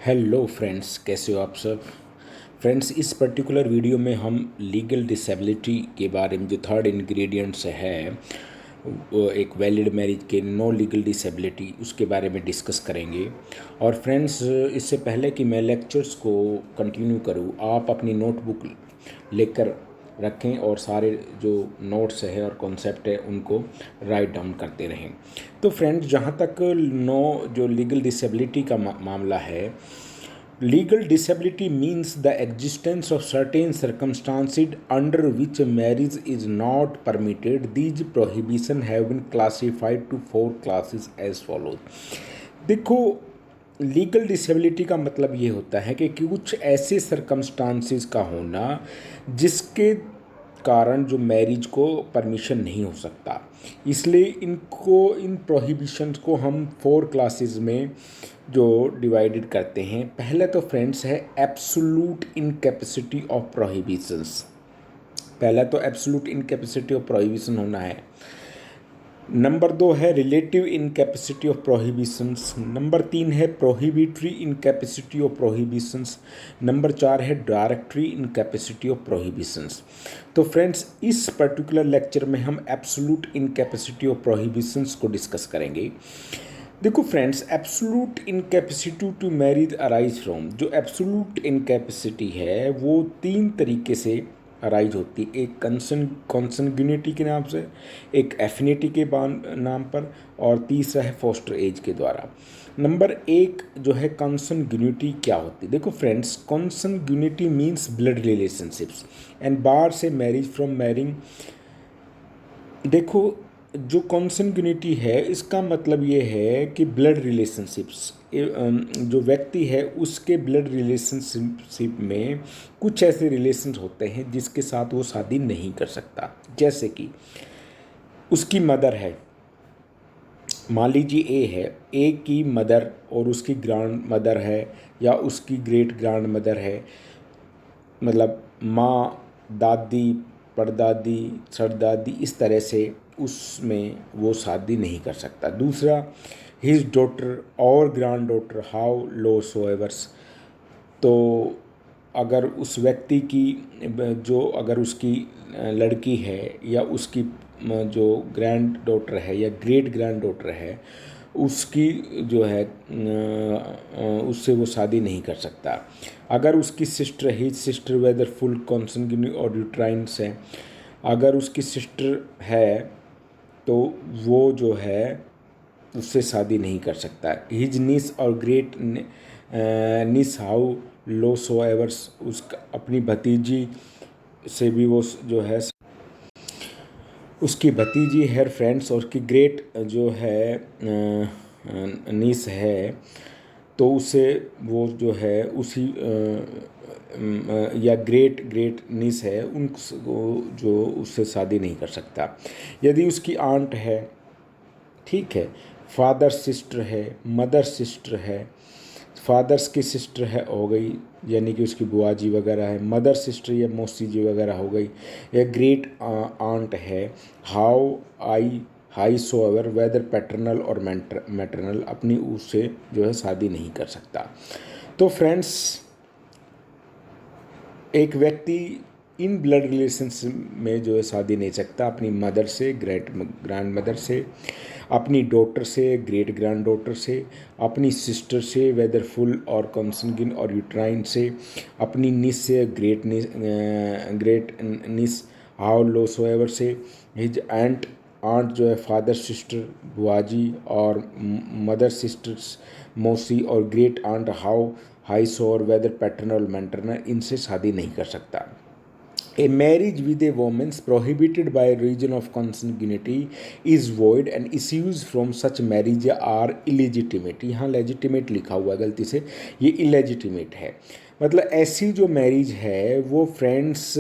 Hello friends, कैसे हो आप सब। फ्रेंड्स, इस पर्टिकुलर वीडियो में हम लीगल डिसेबिलिटी के बारे में जो थर्ड इंग्रेडिएंट्स है वो एक वैलिड मैरिज के नो लीगल डिसेबिलिटी उसके बारे में डिस्कस करेंगे। और फ्रेंड्स, इससे पहले कि मैं लेक्चर्स को कंटिन्यू करूं, आप अपनी नोटबुक लेकर रखें और सारे जो नोट्स है और कॉन्सेप्ट है उनको राइट डाउन करते रहें। तो फ्रेंड्स, जहाँ तक जो लीगल डिसेबिलिटी का मामला है, legal disability means the existence of certain circumstances under which marriage is not permitted. These prohibition have been classified to 4 classes as follows. देखो, लीगल डिसेबिलिटी का मतलब ये होता है कि कुछ ऐसे सरकमस्टांसिस का होना जिसके कारण जो मैरिज को परमिशन नहीं हो सकता। इसलिए इन प्रोहिबिशंस को हम 4 क्लासेस में जो डिवाइडेड करते हैं। पहले तो फ्रेंड्स है एब्सोल्यूट इनकैपेसिटी ऑफ प्रोहिबिशंस। पहला तो एब्सोल्यूट इनकैपेसिटी ऑफ प्रोहिबिशन होना है। नंबर 2 है relative incapacity of prohibitions. Number 3 है prohibitory incapacity of prohibitions. Number 4 है डायरेक्टरी इनकैपेसिटी ऑफ प्रोहिबिशंस। तो फ्रेंड्स, इस पर्टिकुलर लेक्चर में हम एब्सोल्यूट इनकैपेसिटी ऑफ प्रोहिबिशंस को डिस्कस करेंगे। देखो friends, absolute incapacity to marriage arise from, जो एब्सोल्यूट इनकैपेसिटी है वो 3 तरीके से अराइज होती है। एक कॉन्संग्यूनिटी के नाम से, एक एफिनिटी के नाम पर, और तीसरा है फोस्टर एज के द्वारा। नंबर 1 जो है कॉन्संग्यूनिटी क्या होती है। देखो friends, consanguinity means blood relationships and bar से मैरिज फ्रॉम मैरिंग। देखो, जो कॉन्संग्यूनिटी है इसका मतलब ये है कि ब्लड रिलेशनशिप्स, जो व्यक्ति है उसके ब्लड रिलेशनशिप में कुछ ऐसे रिलेशंस होते हैं जिसके साथ वो शादी नहीं कर सकता। जैसे कि उसकी मदर है, मान लीजिए ए है, ए की मदर और उसकी ग्रैंड मदर है या उसकी ग्रेट ग्रैंड मदर है, मतलब माँ, दादी, परदादी, सरदादी, इस तरह से उसमें वो शादी नहीं कर सकता। दूसरा, हिज डॉटर और grand daughter how low so averse. तो अगर उस व्यक्ति की अगर उसकी लड़की है या उसकी जो ग्रैंड डॉटर है या ग्रेट ग्रैंड डॉटर है, उसकी जो है उससे वो शादी नहीं कर सकता। अगर उसकी sister, his sister whether full consanguine और यूट्राइन्स है, अगर उसकी सिस्टर है तो वो जो है उससे शादी नहीं कर सकता। हिज नीस और great niece how low so evers, उसका अपनी भतीजी से भी वो जो है, उसकी भतीजी है फ्रेंड्स, और उसकी ग्रेट जो है नीस है, तो उससे वो जो है उसी या ग्रेट ग्रेट नीस है उनको जो उससे शादी नहीं कर सकता। यदि उसकी आंट है, ठीक है, फादर सिस्टर है, मदर सिस्टर है, फादर्स की सिस्टर है हो गई यानी कि उसकी बुआ जी वगैरह है, मदर सिस्टर या मौसी जी वगैरह हो गई, या ग्रेट आंट है, how I high so ever whether paternal और मैटरनल, अपनी उससे जो है शादी नहीं कर सकता। तो फ्रेंड्स, एक व्यक्ति इन ब्लड रिलेशनशिप में जो है शादी नहीं सकता अपनी मदर से, ग्रेट ग्रैंड मदर से, अपनी डॉटर से, ग्रेट ग्रैंड डॉटर से, अपनी सिस्टर से वेदर फुल और कॉन्संगिन और यूट्राइन से, अपनी निस से, great niece how low so ever से, हिज आंट जो है फादर सिस्टर बुआजी, और मदर सिस्टर्स मौसी, और ग्रेट आंट हाउ हाई सो और वेदर पैटर्नल मैटरनल, इनसे शादी नहीं कर सकता। A marriage with a woman prohibited by reason of consanguinity is void and issues from such marriage are illegitimate। यहाँ legitimate लिखा हुआ है गलती से, ये illegitimate है। मतलब ऐसी जो मैरिज है वो फ्रेंड्स,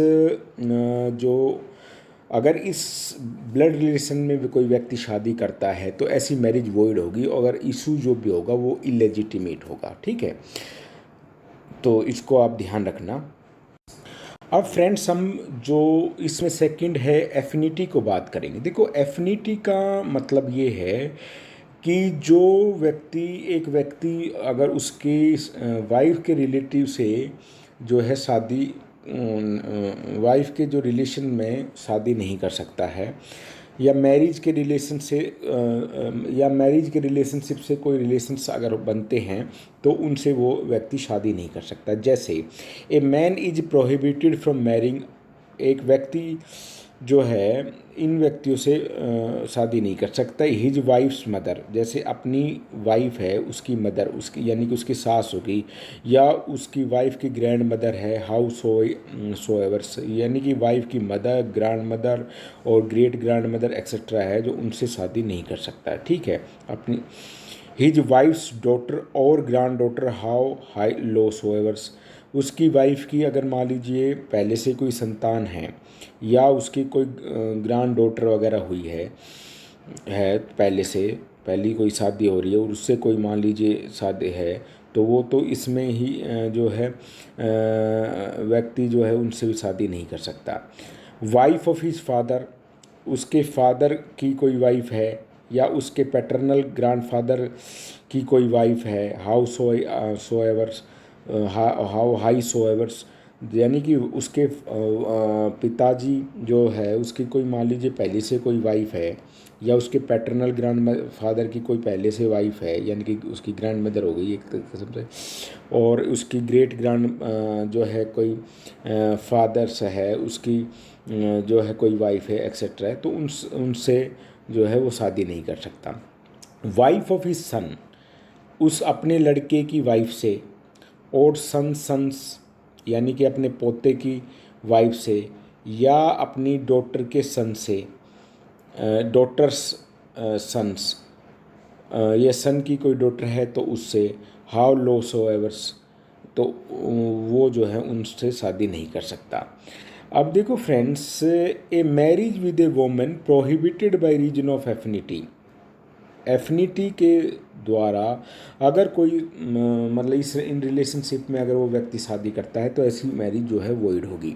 जो अगर इस ब्लड रिलेशन में भी कोई व्यक्ति शादी करता है तो ऐसी मैरिज वॉइड होगी, और अगर इशू जो भी होगा वो इलेजिटिमेट होगा। ठीक है, तो इसको आप ध्यान रखना। अब फ्रेंड्स, हम जो इसमें सेकंड है एफिनिटी को बात करेंगे। देखो, एफिनिटी का मतलब ये है कि जो व्यक्ति एक व्यक्ति अगर उसके वाइफ के रिलेटिव से जो है शादी वाइफ के जो रिलेशन में शादी नहीं कर सकता है, या मैरिज के रिलेशन से या मैरिज के रिलेशनशिप से कोई रिलेशंस अगर बनते हैं तो उनसे वो व्यक्ति शादी नहीं कर सकता। जैसे a man is prohibited from marrying, एक व्यक्ति जो है इन व्यक्तियों से शादी नहीं कर सकता। हिज वाइफ्स मदर, जैसे अपनी वाइफ है उसकी मदर, उसकी यानी कि उसकी सास होगी, या उसकी वाइफ की ग्रैंड मदर है, हाउस सो एवर्स, यानी कि वाइफ की मदर, ग्रैंड मदर और ग्रेट ग्रैंड मदर एक्सेट्रा है, जो उनसे शादी नहीं कर सकता। ठीक है, अपनी हिज वाइफ्स डॉटर और grand daughter how high low so averse, उसकी वाइफ की अगर मान लीजिए पहले से कोई संतान है, या उसकी कोई ग्रैंड डॉटर वगैरह हुई है पहले से, पहली कोई शादी हो रही है और उससे कोई मान लीजिए शादी है, तो वो तो इसमें ही जो है व्यक्ति जो है उनसे भी शादी नहीं कर सकता। वाइफ ऑफ हिज फादर, उसके फादर की कोई वाइफ है, या उसके पैटर्नल ग्रैंडफादर की कोई वाइफ है, how so averse, how high so averse, यानी कि उसके पिताजी जो है उसकी कोई मान लीजिए पहले से कोई वाइफ है, या उसके पैटर्नल ग्रैंड फादर की कोई पहले से वाइफ है, यानी कि उसकी ग्रैंड मदर हो गई एक किस्म से, और उसकी ग्रेट ग्रैंड जो है कोई फादर्स है उसकी जो है कोई वाइफ है एक्सेट्रा है, तो उनसे जो है वो शादी नहीं कर सकता। वाइफ ऑफ हिज सन, उस अपने लड़के की वाइफ से, और सन्स यानी कि अपने पोते की वाइफ से, या अपनी डॉटर के सन से, डॉटर्स सन्स, या सन की कोई डॉटर है तो उससे, हाउ लो सो एवर्स, तो वो जो है उनसे शादी नहीं कर सकता। अब देखो friends, a marriage with a women prohibited by reason of affinity, affinity के द्वारा अगर कोई मतलब इस इन रिलेशनशिप में अगर वो व्यक्ति शादी करता है तो ऐसी मैरिज जो है वॉइड होगी।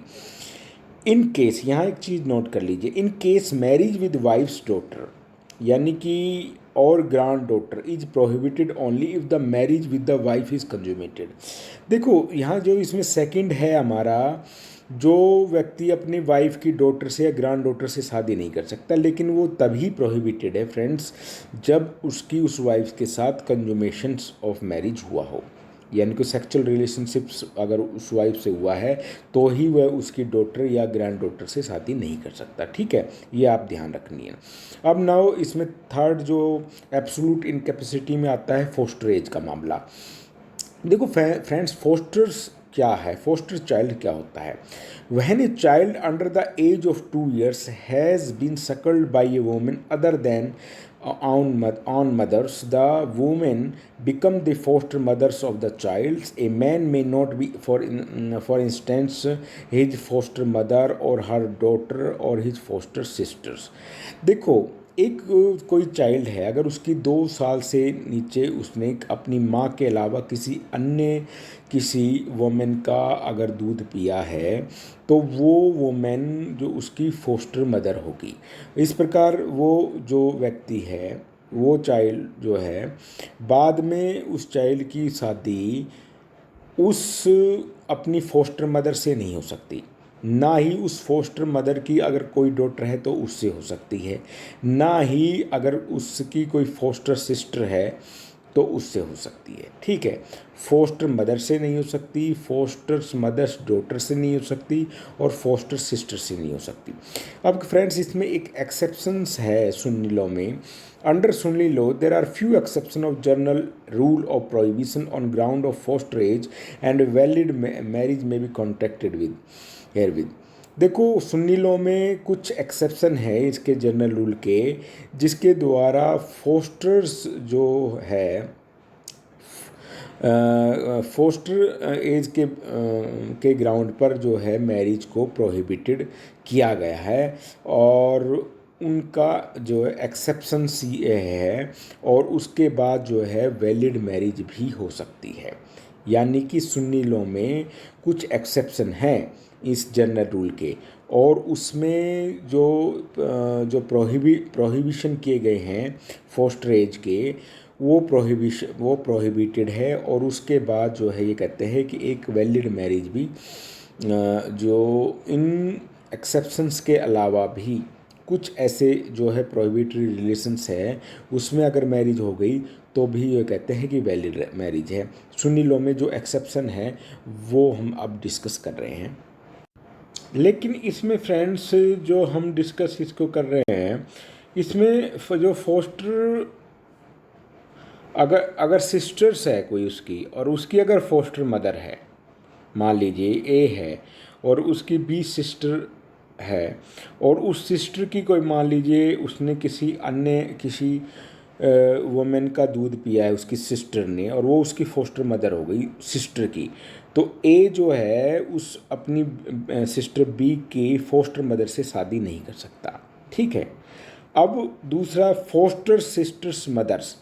इन केस, यहाँ एक चीज़ नोट कर लीजिए, in case marriage with wife's daughter यानी कि और granddaughter is prohibited only if the marriage with the wife is consummated. देखो यहाँ जो इसमें सेकंड है हमारा, जो व्यक्ति अपनी वाइफ की डॉटर से या ग्रैंड डॉटर से शादी नहीं कर सकता, लेकिन वो तभी प्रोहिबिटेड है फ्रेंड्स जब उसकी उस वाइफ के साथ कंज्यूमेशंस ऑफ मैरिज हुआ हो, यानी कि सेक्सुअल रिलेशनशिप्स अगर उस वाइफ से हुआ है तो ही वह उसकी डॉटर या ग्रैंड डॉटर से शादी नहीं कर सकता। ठीक है, ये आप ध्यान रखनी है। अब नाउ इसमें थर्ड जो एब्सोल्यूट इनकैपेसिटी में आता है फोस्टर एज का मामला। देखो फ्रेंड्स, फोस्टर्स क्या है, फोस्टर चाइल्ड क्या होता है? When a child under the age of 2 years has been suckled by a women other than on mothers, the women become the foster mothers of the child. A man may not be, for instance, his foster mother or her daughter or his foster sisters. देखो, एक कोई child है, अगर उसकी 2 साल से नीचे उसने अपनी माँ के अलावा किसी वोमेन का अगर दूध पिया है तो वो वोमेन जो उसकी फोस्टर मदर होगी। इस प्रकार वो जो व्यक्ति है, वो चाइल्ड जो है, बाद में उस चाइल्ड की शादी उस अपनी फोस्टर मदर से नहीं हो सकती, ना ही उस फोस्टर मदर की अगर कोई डॉटर है तो उससे हो सकती है, ना ही अगर उसकी कोई फोस्टर सिस्टर है तो उससे हो सकती है। ठीक है, फोस्टर मदर से नहीं हो सकती, फोस्टर्स मदर्स डॉटर से नहीं हो सकती, और फोस्टर सिस्टर से नहीं हो सकती। अब फ्रेंड्स, इसमें एक एक्सेप्शंस है सुन्नी लॉ में। Under Sunni law there are few exception of general rule of prohibition on ground of foster as and valid marriage may be contracted with herewith. देखो, सुन्नी लॉ में कुछ एक्सेप्शन है इसके जनरल रूल के, जिसके द्वारा फोस्टर्स जो है फोस्टर एज के ग्राउंड पर जो है मैरिज को प्रोहिबिटेड किया गया है, और उनका जो एक्सेप्शंस ये है, और उसके बाद जो है वैलिड मैरिज भी हो सकती है। यानी कि सुन्नी लॉ में कुछ एक्सेप्शन हैं इस जनरल रूल के, और उसमें जो प्रोहिबिशन किए गए हैं फोस्टर एज के, वो प्रोहिबिटेड है। और उसके बाद जो है ये कहते हैं कि एक वैलिड मैरिज भी जो इन एक्सेप्शंस के अलावा भी कुछ ऐसे जो है प्रोहिबिटेड रिलेशंस है उसमें अगर मैरिज हो गई तो भी ये कहते हैं कि वैलिड मैरिज है। सुन्नी लॉ में जो एक्सेप्शन है वो हम अब डिस्कस कर रहे हैं। लेकिन इसमें फ्रेंड्स जो हम डिस्कस इसको कर रहे हैं, इसमें जो फोस्टर अगर सिस्टर्स है कोई उसकी, और उसकी अगर फोस्टर मदर है, मान लीजिए ए है और उसकी बी सिस्टर है, और उस सिस्टर की कोई मान लीजिए उसने किसी वुमेन का दूध पिया है उसकी सिस्टर ने, और वो उसकी फोस्टर मदर हो गई सिस्टर की, तो ए जो है उस अपनी सिस्टर बी की फोस्टर मदर से शादी नहीं कर सकता। ठीक है। अब दूसरा, फोस्टर सिस्टर्स मदर्स,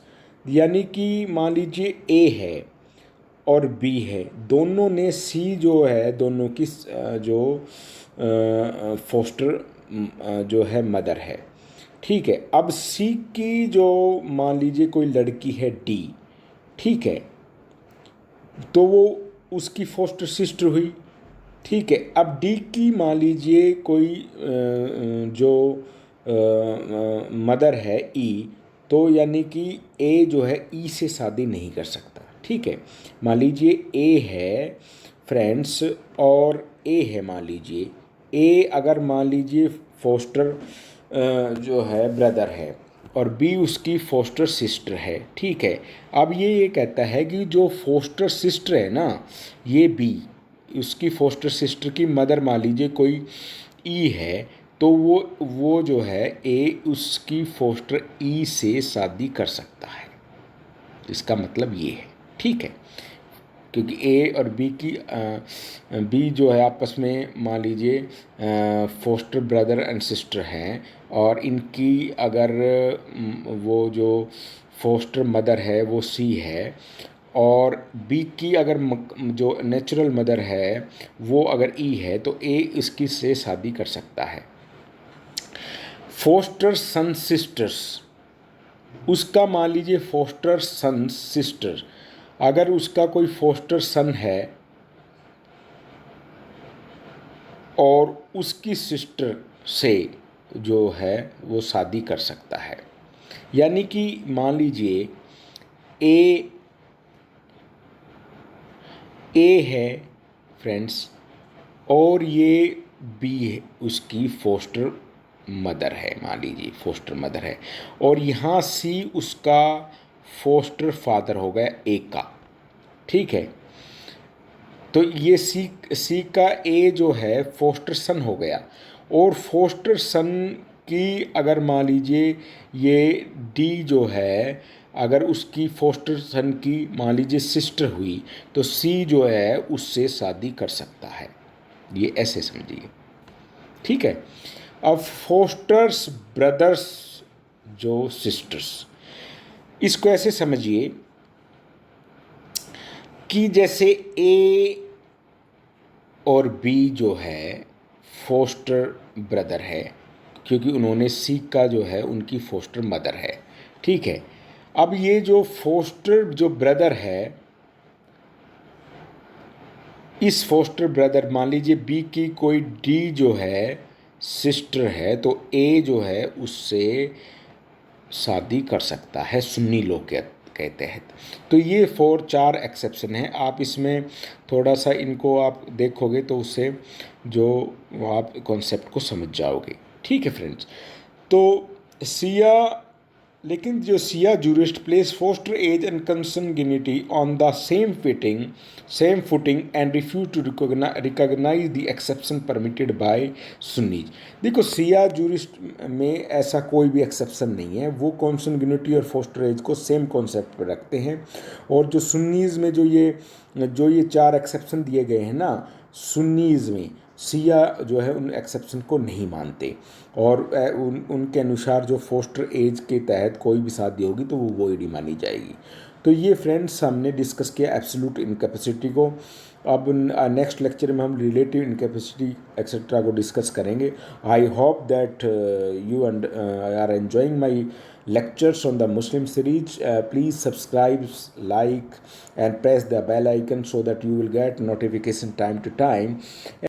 यानी कि मान लीजिए ए है और बी है, दोनों ने सी जो है दोनों की जो फोस्टर जो है मदर है। ठीक है। अब सी की जो मान लीजिए कोई लड़की है डी, ठीक है, तो वो उसकी फोस्टर सिस्टर हुई। ठीक है। अब डी की मान लीजिए कोई जो मदर है ई, तो यानी कि ए जो है ई से शादी नहीं कर सकता। ठीक है। मान लीजिए ए है फ्रेंड्स और ए है, मान लीजिए ए अगर मान लीजिए फोस्टर जो है ब्रदर है और बी उसकी फोस्टर सिस्टर है। ठीक है। अब ये कहता है कि जो फोस्टर सिस्टर है ना, ये बी उसकी फोस्टर सिस्टर की मदर मान लीजिए कोई ई है, तो वो जो है ए उसकी फोस्टर ई से शादी कर सकता है। इसका मतलब ये है। ठीक है। क्योंकि ए और बी की बी जो है आपस में मान लीजिए फोस्टर ब्रदर एंड सिस्टर हैं, और इनकी अगर वो जो फोस्टर मदर है वो सी है, और बी की अगर जो नेचुरल मदर है वो अगर ई है, तो ए इसकी से शादी कर सकता है। फोस्टर सन सिस्टर्स, उसका मान लीजिए फोस्टर सन सिस्टर, अगर उसका कोई फोस्टर सन है और उसकी सिस्टर से जो है वो शादी कर सकता है। यानी कि मान लीजिए ए है फ्रेंड्स, और ये बी है उसकी फोस्टर मदर है, मान लीजिए फोस्टर मदर है, और यहाँ सी उसका फोस्टर फादर हो गया ए का। ठीक है। तो ये सी का ए जो है फोस्टर सन हो गया, और फोस्टर सन की अगर मान लीजिए ये डी जो है अगर उसकी फोस्टर सन की मान लीजिए सिस्टर हुई, तो सी जो है उससे शादी कर सकता है। ये ऐसे समझिए। ठीक है। अब फोस्टर्स ब्रदर्स जो सिस्टर्स, इसको ऐसे समझिए कि जैसे ए और बी जो है फोस्टर ब्रदर है, क्योंकि उन्होंने सी का जो है उनकी फोस्टर मदर है। ठीक है। अब ये जो फोस्टर जो ब्रदर है, इस फोस्टर ब्रदर मान लीजिए बी की कोई डी जो है सिस्टर है, तो ए जो है उससे शादी कर सकता है सुन्नी लॉ के तहत। तो ये 4 एक्सेप्शन हैं। आप इसमें थोड़ा सा इनको आप देखोगे तो उससे जो आप कॉन्सेप्ट को समझ जाओगे। ठीक है फ्रेंड्स। तो सिया, लेकिन जो Shia jurist place poster as and consanguinity on the same footing and refuse to recognise the exception permitted by Sunnis. देखो सिया जूरिस्ट में ऐसा कोई भी एक्सेप्शन नहीं है, वो कंसंगिनिटी और फोस्टर एज को सेम कॉन्सेप्ट पर रखते हैं। और जो सुन्नीज में जो ये 4 एक्सेप्शन दिए गए हैं ना, सुन्नीज में सिया जो है उन एक्सेप्शन को नहीं मानते, और उनके अनुसार जो फोस्टर एज के तहत कोई भी शादी होगी तो वो वोइड मानी जाएगी। तो ये फ्रेंड्स हमने डिस्कस किया एब्सोल्यूट इनकैपेसिटी को। अब नेक्स्ट लेक्चर में हम रिलेटिव इनकैपेसिटी एक्सेट्रा को डिस्कस करेंगे। I hope that you are enjoying my lectures on the Muslim series. Please subscribe, like and press the bell icon so that you will get notification time to time.